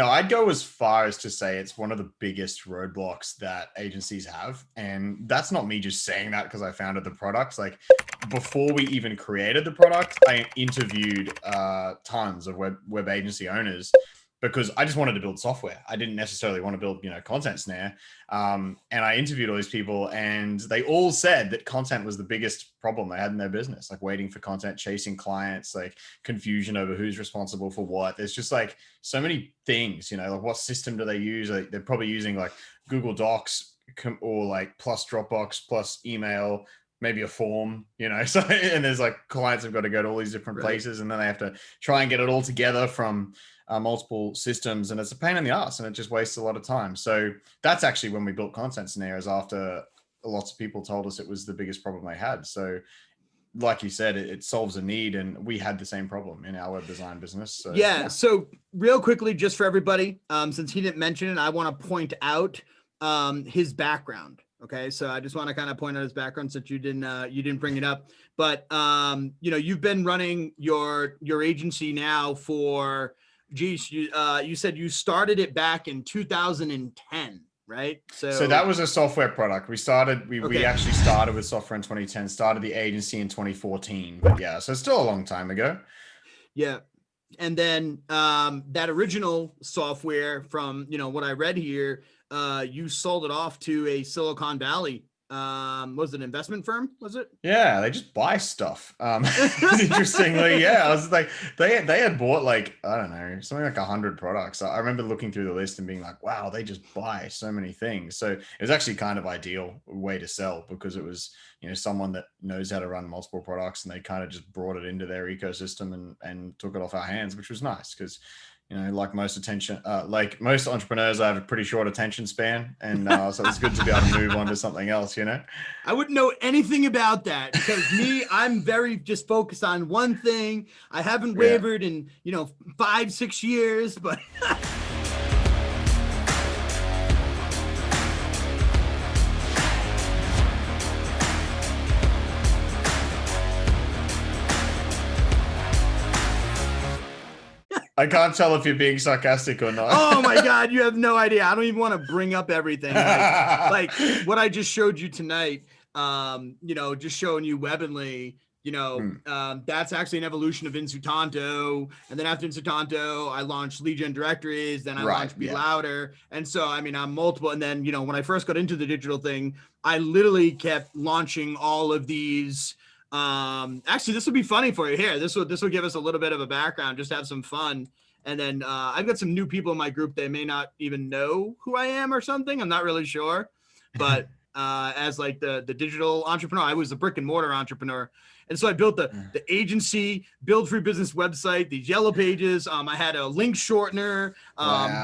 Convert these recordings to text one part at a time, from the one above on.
I'd go as far as to say it's one of the biggest roadblocks that agencies have. And that's not me just saying that because I founded the product. Like before we even created the product, I interviewed tons of web agency owners because I just wanted to build software. I didn't necessarily want to build, ContentSnare. And I interviewed all these people and they all said that content was the biggest problem they had in their business, like waiting for content, chasing clients, like confusion over who's responsible for what. There's just like so many things, like what system do they use? Like, they're probably using like Google Docs or like plus Dropbox plus email, maybe a form, so, and there's like clients have got to go to all these different places and then they have to try and get it all together from multiple systems, and it's a pain in the ass and it just wastes a lot of time. So that's actually when we built ContentSnare, is after lots of people told us it was the biggest problem they had. So like you said, it solves a need, and we had the same problem in our web design business. So yeah. So real quickly, just for everybody, since he didn't mention it, I want to point out his background. Okay, so I just want to kind of point out his background since you didn't bring it up. But you've been running your agency now for, geez, you said you started it back in 2010, right? So that was a software product. We actually started with software in 2010, started the agency in 2014. But yeah, so it's still a long time ago. Yeah. And then that original software, from what I read here, you sold it off to a Silicon Valley. Was it an investment firm? Was it? Yeah, they just buy stuff. Interestingly, yeah, I was like, they had bought like, I don't know, something like 100 products. I remember looking through the list and being like, wow, they just buy so many things. So it was actually kind of ideal way to sell, because it was, someone that knows how to run multiple products, and they kind of just brought it into their ecosystem and took it off our hands, which was nice because, like most entrepreneurs, I have a pretty short attention span. And so it's good to be able to move on to something else, I wouldn't know anything about that because I'm very just focused on one thing. I haven't wavered in, 5-6 years, but I can't tell if you're being sarcastic or not. Oh my God, you have no idea. I don't even want to bring up everything. Like what I just showed you tonight, just showing you Webinly, that's actually an evolution of Insutanto. And then after Insutanto, I launched lead gen directories. Then I launched Be Louder. And so, I'm multiple. And then, when I first got into the digital thing, I literally kept launching all of these. Actually, this would be funny for you here. This will give us a little bit of a background, just have some fun. And then I've got some new people in my group that may not even know who I am or something. I'm not really sure. But as like the digital entrepreneur, I was a brick and mortar entrepreneur. And so I built the agency, build free business website, these yellow pages. I had a link shortener,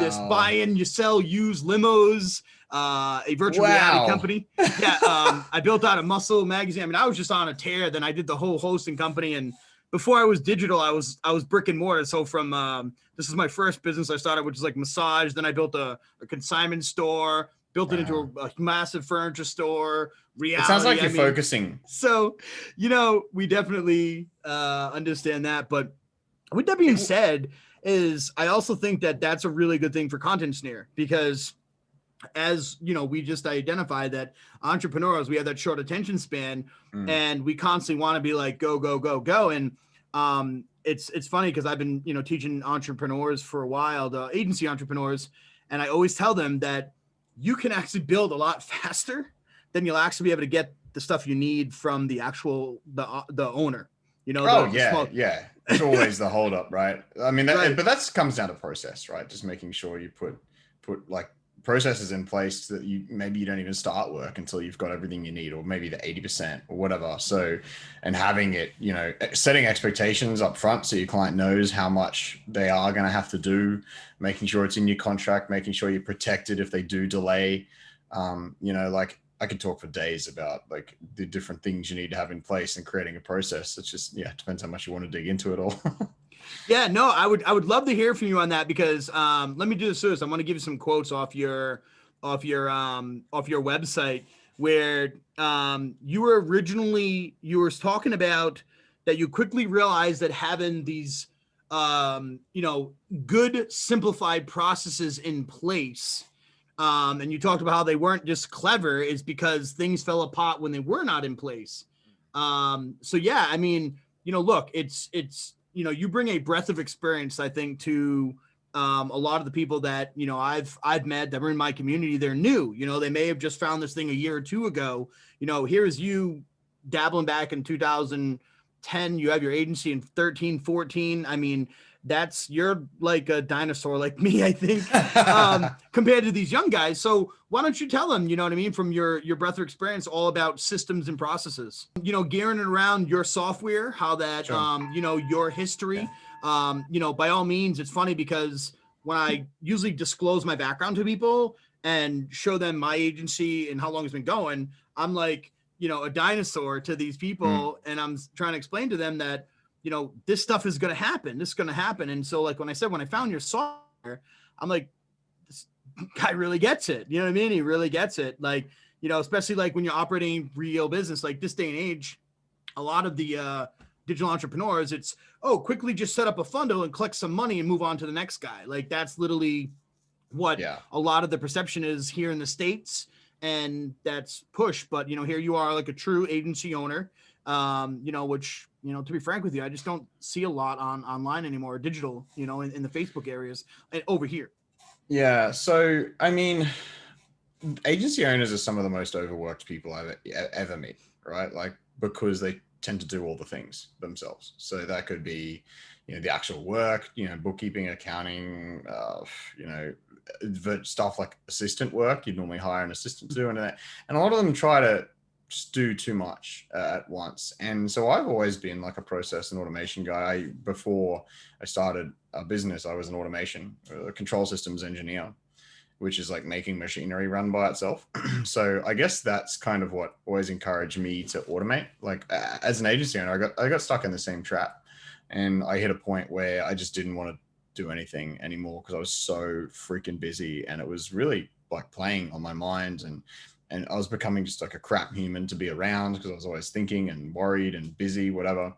this buy in, you sell, use limos, a virtual reality company. Yeah. I built out a Muscle magazine. I was just on a tear. Then I did the whole hosting company. And before I was digital, I was brick and mortar. So from, this is my first business I started, which is like massage. Then I built a consignment store, built it into a massive furniture store. Reality. It sounds like you're focusing. So, we definitely understand that. But with that being said, I also think that that's a really good thing for ContentSnare, because as we just identified that entrepreneurs, we have that short attention span, and we constantly want to be like, go, go, go, go. And it's funny because I've been, teaching entrepreneurs for a while, the agency entrepreneurs. And I always tell them that you can actually build a lot faster than you'll actually be able to get the stuff you need from the actual, the owner, yeah. It's always the holdup, right? But that comes down to process, right? Just making sure you put like processes in place that maybe you don't even start work until you've got everything you need, or maybe the 80% or whatever. So, and having it, setting expectations up front so your client knows how much they are going to have to do, making sure it's in your contract, making sure you're protected if they do delay. Like I could talk for days about like the different things you need to have in place and creating a process. It's just, it depends how much you want to dig into it all. Yeah, no, I would love to hear from you on that, because let me do this first. I want to give you some quotes off your website where you were talking about that you quickly realized that having these you know, good simplified processes in place. And you talked about how they weren't just clever, is because things fell apart when they were not in place. So yeah, I mean, you know, look, it's, you know, you bring a breadth of experience, I think, to a lot of the people that, you know, I've met that were in my community. They're new, you know, they may have just found this thing a year or two ago. You know, here's you dabbling back in 2010, you have your agency in 13, 14. I mean, you're like a dinosaur like me, I think, compared to these young guys. So why don't you tell them, you know what I mean, from your breadth of experience, all about systems and processes, you know, gearing it around your software, how that, Sure. you know, your history, you know, by all means. It's funny because when I usually disclose my background to people and show them my agency and how long it's been going, I'm like, you know, a dinosaur to these people. And I'm trying to explain to them that, you know, this stuff is going to happen. This is going to happen. And so, like, when I found your software, I'm like, this guy really gets it. You know what I mean? He really gets it. Like, you know, especially like when you're operating real business, like this day and age, a lot of the digital entrepreneurs, it's, oh, quickly just set up a funnel and collect some money and move on to the next guy. Like, that's literally what a lot of the perception is here in the States. And that's push. But, you know, here you are, like a true agency owner, you know, which, you know, to be frank with you, I just don't see a lot online anymore, digital, you know, in the Facebook areas and over here. Yeah. So, I mean, agency owners are some of the most overworked people I've ever met, right? Like, because they tend to do all the things themselves. So that could be, you know, the actual work, you know, bookkeeping, accounting, you know, stuff like assistant work. You'd normally hire an assistant to do, and a lot of them try to just do too much at once. And so I've always been like a process and automation guy. Before I started a business, I was an automation, a control systems engineer, which is like making machinery run by itself. So I guess that's kind of what always encouraged me to automate. Like as an agency owner, I got stuck in the same trap, and I hit a point where I just didn't want to do anything anymore because I was so freaking busy, and it was really like playing on my mind, and I was becoming just like a crap human to be around because I was always thinking and worried and busy, whatever.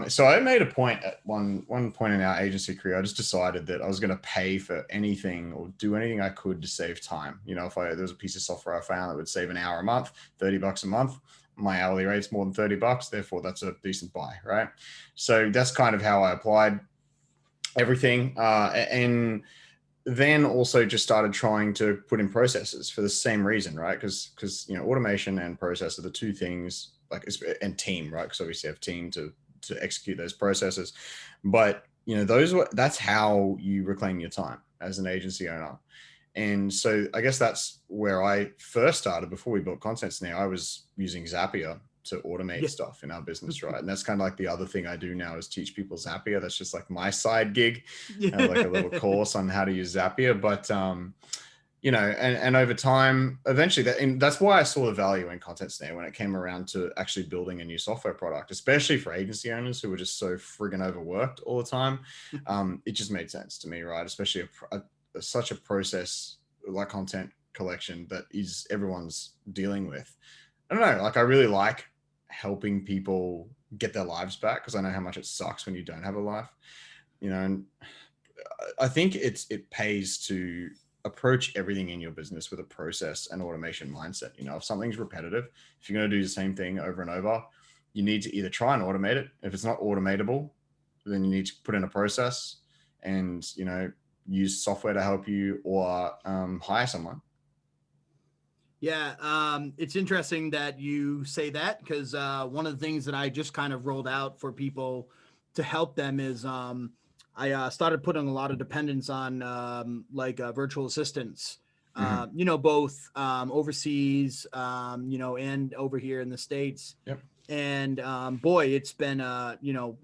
So I made a point at one point in our agency career. I just decided that I was going to pay for anything or do anything I could to save time. You know, if there was a piece of software I found that would save an hour a month, $30 a month, my hourly rate's more than $30. Therefore, that's a decent buy, right? So that's kind of how I applied everything. And then also just started trying to put in processes for the same reason, right? Because you know, automation and process are the two things, like, and team, right? Because obviously I have team to execute those processes. But you know, that's how you reclaim your time as an agency owner. And so I guess that's where I first started. Before we built ContentSnare, I was using Zapier to automate stuff in our business, right? And that's kind of like the other thing I do now is teach people Zapier. That's just like my side gig. I have like a little course on how to use Zapier. But you know, and over time, eventually, that's why I saw the value in ContentSnare when it came around to actually building a new software product, especially for agency owners who were just so friggin' overworked all the time. It just made sense to me, right? Especially such a process like content collection that is everyone's dealing with. I don't know, like I really like helping people get their lives back because I know how much it sucks when you don't have a life, you know. And I think it pays to approach everything in your business with a process and automation mindset. You know, if something's repetitive, if you're going to do the same thing over and over, you need to either try and automate it. If it's not automatable, then you need to put in a process and, you know, use software to help you, or hire someone. Yeah, it's interesting that you say that because one of the things that I just kind of rolled out for people to help them is I started putting a lot of dependence on virtual assistants, you know, both overseas, you know, and over here in the States. Yep. And boy, it's been you know,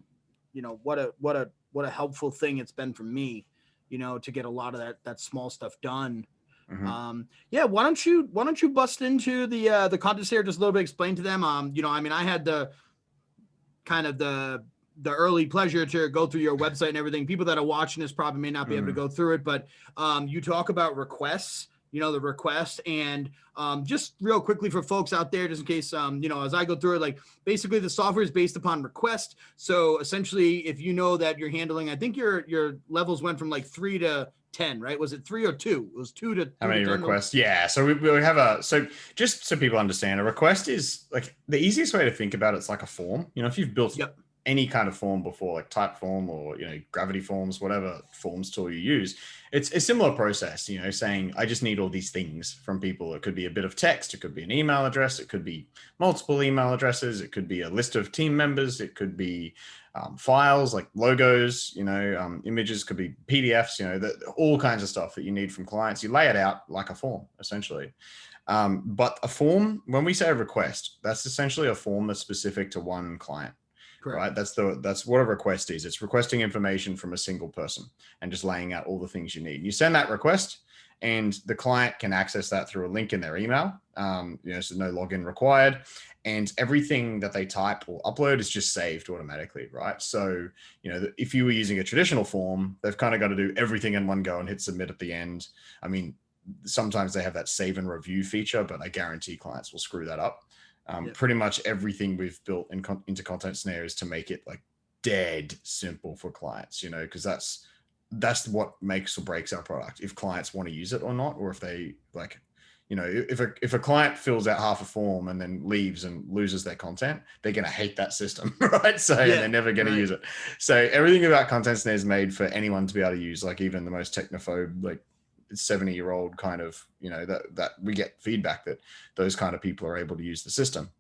what a helpful thing it's been for me, you know, to get a lot of that small stuff done. Yeah, why don't you bust into the ContentSnare just a little bit, explain to them, you know, I mean, I had the kind of the early pleasure to go through your website and everything. People that are watching this probably may not be able to go through it, but you talk about requests the request. And just real quickly for folks out there, just in case, as I go through it, like basically the software is based upon request. So essentially, if you know that you're handling, I think your levels went from like 3 to 10, right? Was it 3 or 2? It was 2 to how many 10 requests? Yeah. So we have so just so people understand, a request is like the easiest way to think about it's like a form. If you've built any kind of form before, like Typeform or, Gravity Forms, whatever forms tool you use, it's a similar process, saying, I just need all these things from people. It could be a bit of text. It could be an email address. It could be multiple email addresses. It could be a list of team members. It could be files like logos, images, could be PDFs, all kinds of stuff that you need from clients. You lay it out like a form, essentially. But a form, when we say a request, that's essentially a form that's specific to one client. Correct. Right. That's what a request is. It's requesting information from a single person and just laying out all the things you need. You send that request and the client can access that through a link in their email. So no login required, and everything that they type or upload is just saved automatically. Right. So, if you were using a traditional form, they've kind of got to do everything in one go and hit submit at the end. I mean, sometimes they have that save and review feature, but I guarantee clients will screw that up. Pretty much everything we've built into ContentSnare is to make it like dead simple for clients, because that's what makes or breaks our product. If clients want to use it or not, or if they like, if a client fills out half a form and then leaves and loses their content, they're going to hate that system, right? So and they're never going to use it. So everything about ContentSnare is made for anyone to be able to use, like even the most technophobe, like 70-year-old kind of, that we get feedback that those kind of people are able to use the system.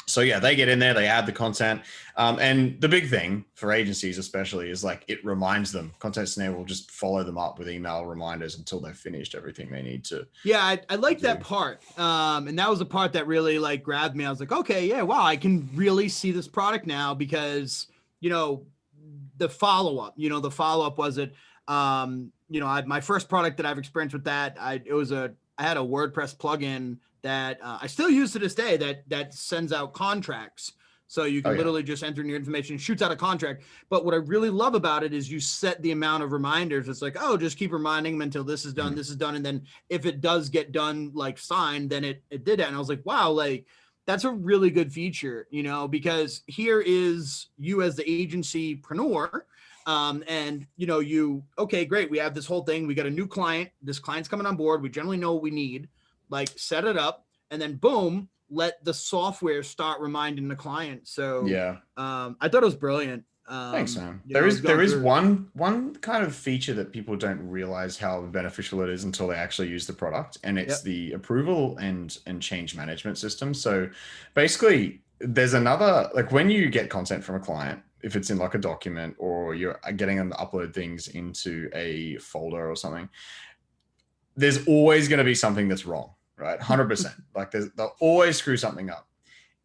So yeah, they get in there, they add the content. And the big thing for agencies especially is like, it reminds them. ContentSnare will just follow them up with email reminders until they've finished everything they need to. Yeah, I like that part. And that was the part that really like grabbed me. I was like, okay, yeah, wow, I can really see this product now because, the follow-up, was it, my first product that I've experienced with that, I had a WordPress plugin that I still use to this day that sends out contracts. So you can literally just enter in your information, shoots out a contract. But what I really love about it is you set the amount of reminders. It's like, oh, just keep reminding them until this is done, this is done. And then if it does get done, like signed, then it did that. And I was like, wow, like that's a really good feature, because here is you as the agencypreneur. And okay, great. We have this whole thing. We got a new client. This client's coming on board. We generally know what we need, like set it up and then boom, let the software start reminding the client. So I thought it was brilliant. Thanks, man. There is one kind of feature that people don't realize how beneficial it is until they actually use the product. And it's the approval and change management system. So basically there's another, like when you get content from a client, if it's in like a document or you're getting them to upload things into a folder or something, there's always going to be something that's wrong, right? 100%. Like they'll always screw something up.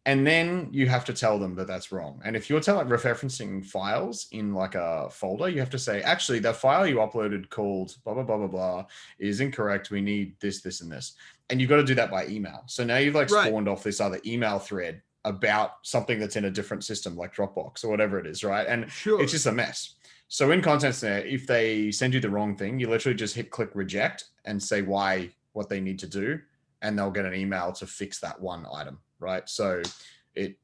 And then you have to tell them that that's wrong. And if you're referencing files in like a folder, you have to say, actually, the file you uploaded called blah, blah, blah, blah, blah is incorrect. We need this, this, and this. And you've got to do that by email. So now you've like spawned off this other email thread about something that's in a different system like Dropbox or whatever it is, right? And it's just a mess. So in ContentSnare, if they send you the wrong thing, you literally just click reject and say what they need to do, and they'll get an email to fix that one item, right? So it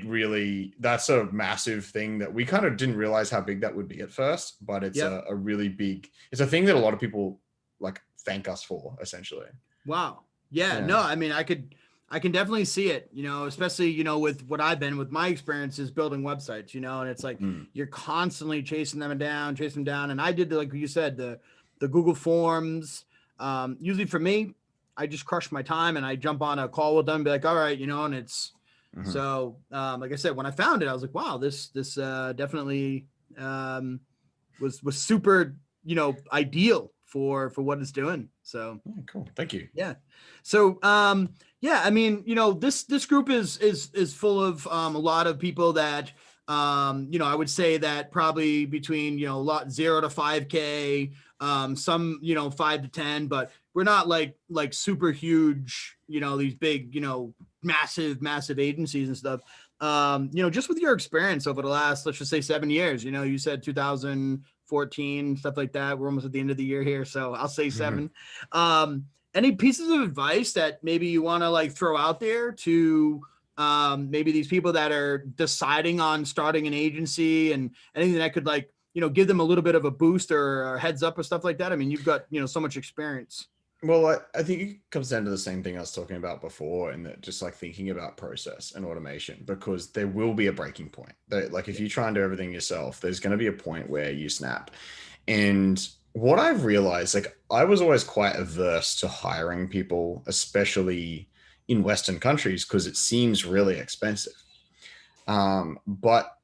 really, that's a massive thing that we kind of didn't realize how big that would be at first, but it's a really big, it's a thing that a lot of people like thank us for, essentially. Wow. Yeah. No, I mean, I can definitely see it, especially, with what I've been with my experiences building websites, and it's like, you're constantly chasing them down. And I did, like you said, the Google Forms, usually for me, I just crush my time and I jump on a call with them and be like, all right, and it's, so, like I said, when I found it, I was like, wow, this definitely, was super, ideal for what it's doing. So cool. Thank you. Yeah. So, I mean, this group is full of a lot of people that, I would say that probably between, 0 to 5K, some, 5 to 10, but we're not like super huge, these big, massive agencies and stuff. Just with your experience over the last, let's just say 7 years, you said 2014 14, stuff like that. We're almost at the end of the year here, so I'll say 7. Any pieces of advice that maybe you want to like throw out there to maybe these people that are deciding on starting an agency, and anything that could like, you know, give them a little bit of a boost or a heads up or stuff like that? I mean, you've got, you know, so much experience. Well, I think it comes down to the same thing I was talking about before, and that just like thinking about process and automation, because there will be a breaking point. Like if you try and do everything yourself, there's going to be a point where you snap. And what I've realized, like I was always quite averse to hiring people, especially in Western countries, because it seems really expensive. But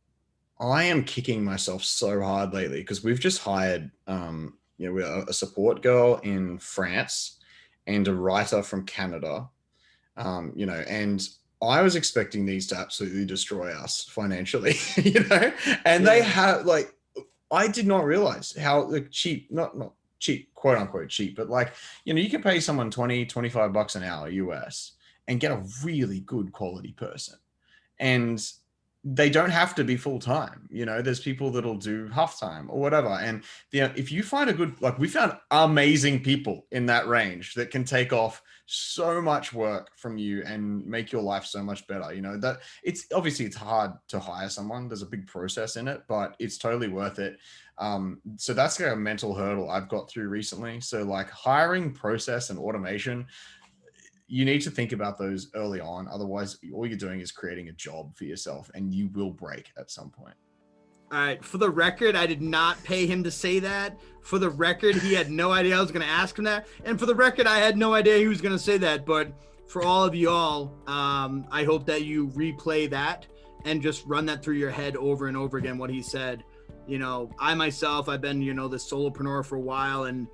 I am kicking myself so hard lately because we've just hired, you know, we're a support girl in France and a writer from Canada, you know, and I was expecting these to absolutely destroy us financially, you know, and they have like, I did not realize how like cheap, not cheap, quote unquote cheap, but like, you know, you can pay someone 20, 25 bucks an hour US and get a really good quality person. And they don't have to be full time. You know, there's people that'll do half time or whatever. And if you find a good, like we found amazing people in that range that can take off so much work from you and make your life so much better. You know, that it's obviously it's hard to hire someone. There's a big process in it, but it's totally worth it. So that's like a mental hurdle I've got through recently. So like hiring, process, and automation, you need to think about those early on. Otherwise, all you're doing is creating a job for yourself and you will break at some point. All right. For the record, I did not pay him to say that. For the record, he had no idea I was going to ask him that. And for the record, I had no idea he was going to say that. But for all of you all, I hope that you replay that and just run that through your head over and over again, what he said. You know, I myself, I've been, you know, this solopreneur for a while and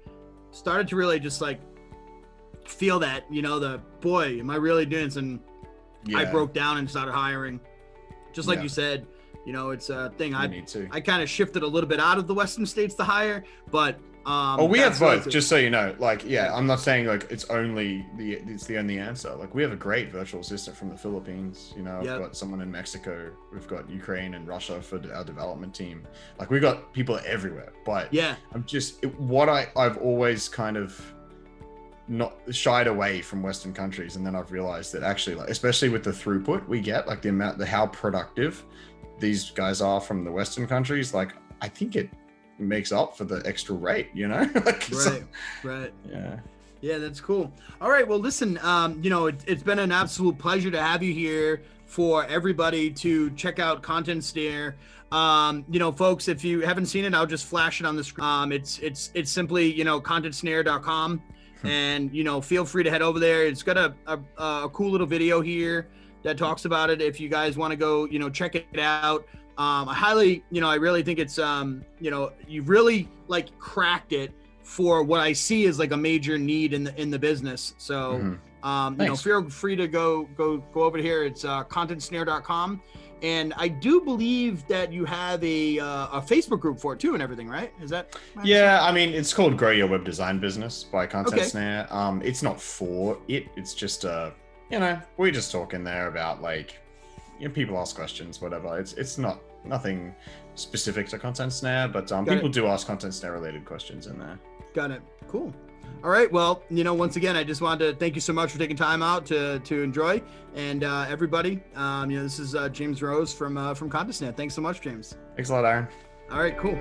started to really just like feel that, you know, the boy, am I really doing this? And I broke down and started hiring. Just like you said, you know, it's a thing. I kind of shifted a little bit out of the Western states to hire, but we have both, just so you know. Like, I'm not saying like it's the only answer. Like we have a great virtual assistant from the Philippines. You know, I've got someone in Mexico. We've got Ukraine and Russia for our development team. Like we've got people everywhere. But I'm just I've always kind of not shied away from Western countries, and then I've realized that actually, like especially with the throughput we get, like how productive these guys are from the Western countries, like I think it makes up for the extra rate, you know. Like, right. Yeah, that's cool. All right, well listen, you know, it's been an absolute pleasure to have you here. For everybody to check out ContentSnare. You know, folks, if you haven't seen it, I'll just flash it on the screen. It's simply, you know, ContentSnare.com. And, you know, feel free to head over there. It's got a cool little video here that talks about it. If you guys want to go, you know, check it out. I highly, you know, I really think it's, you know, you really like cracked it for what I see is like a major need in the business. So, you know, feel free to go over here. It's ContentSnare.com. And I do believe that you have a Facebook group for it too and everything, right? Is that? I mean, it's called Grow Your Web Design Business by ContentSnare. It's not for it. It's just, you know, we just talk in there about like, you know, people ask questions, whatever. It's nothing specific to ContentSnare, but people do ask ContentSnare related questions in there. Got it. Cool. All right. Well, you know, once again, I just wanted to thank you so much for taking time out to enjoy. And everybody, you know, this is James Rose from ContentSnare. Thanks so much, James. Thanks a lot, Aaron. All right, cool.